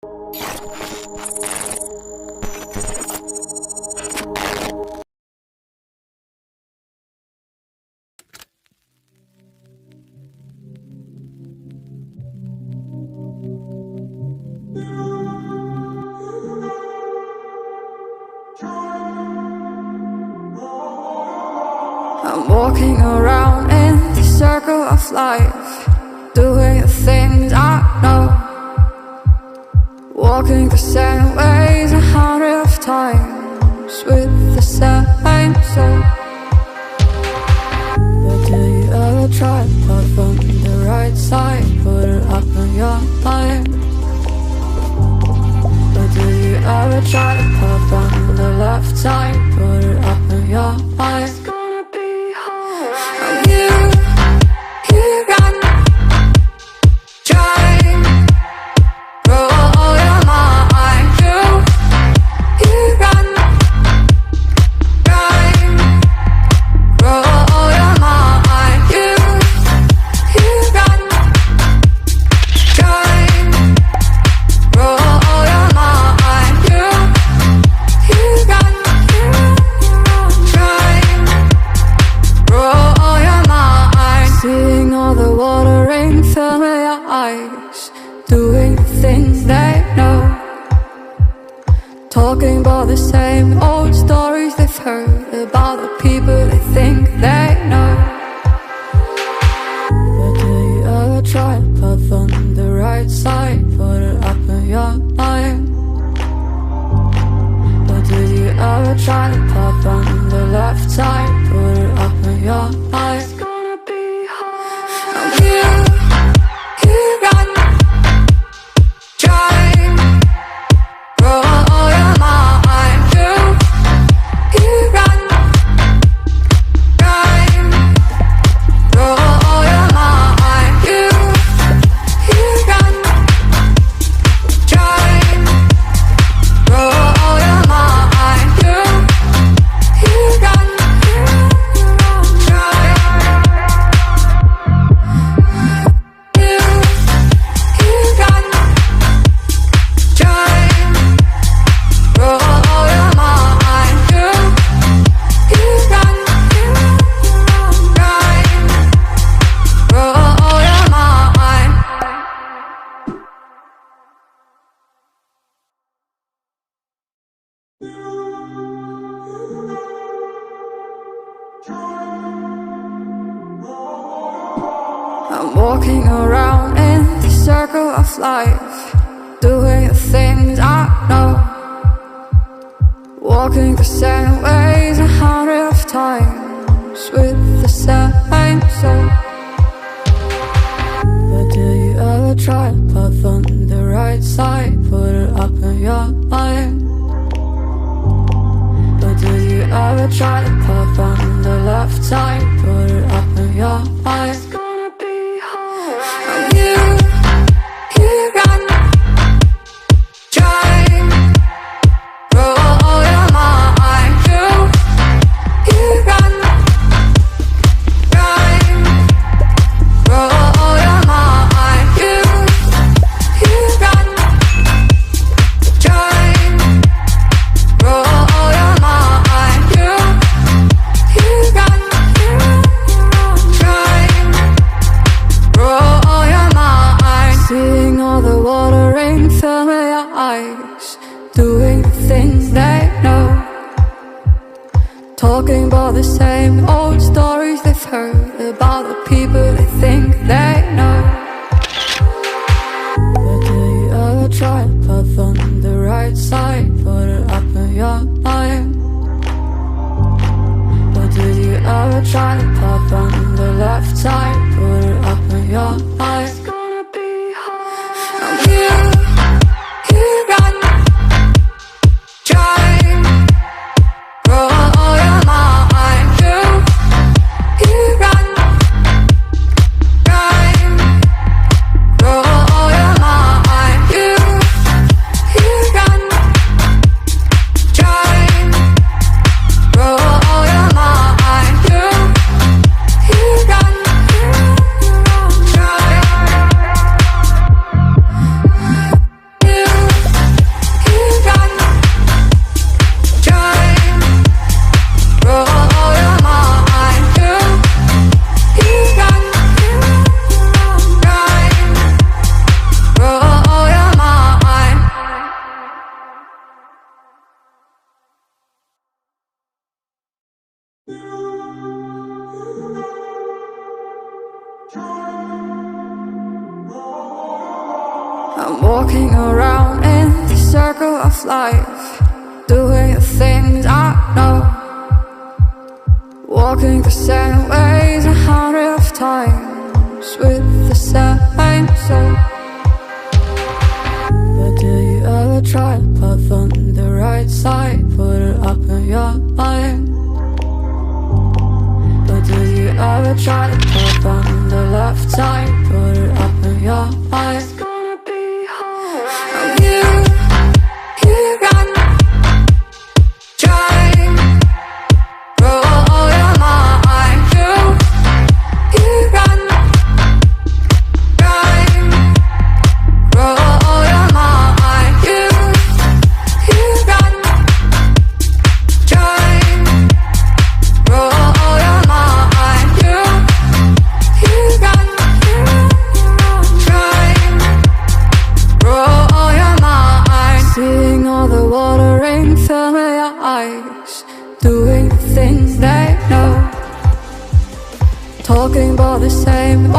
I'm walking around in the circle of life, doing the things I know, walking the same ways 100 times with the same soul. But do you ever try to put from the right side, put it up in your mind? But do you ever try to put from the left side, put it up in your mind? Talking about the same old stories they've heard about the people they think they know. But do you ever try to put on the right side, put it up in your mind? But do you ever try to put on the left side, put it up in your mind? It's gonna be hard. I'm here and trying, grow all your mind. You run, rhyme, grow all your mind. You run, trying, grow all your mind. You run, I'm walking around in the circle of life, doing the things I know, walking the same ways 100 times with the same soul. But do you ever try to put on the right side, put it up in your mind? But do you ever try to put on the left side, put it up in your mind? Doing the things they know, talking about the same old stories they've heard about the people they think they know. But do you ever try to put on the right side, put it up in your mind? But do you ever try to put on the left side, put it up in your mind? It's gonna be hard. I'm here. Try of life, doing the things I know, walking the same ways 100 times with the same soul. But do you ever try to put on the right side, put it up in your mind? But do you ever try to put on the left side, put it up in your mind? It's gonna be hard. You run, try, roll your mind. You run, try, roll your mind. You run, try, roll your mind. You run, try, roll your mind. Seeing all the watering fill your eyes, doing the things they know, talking about the same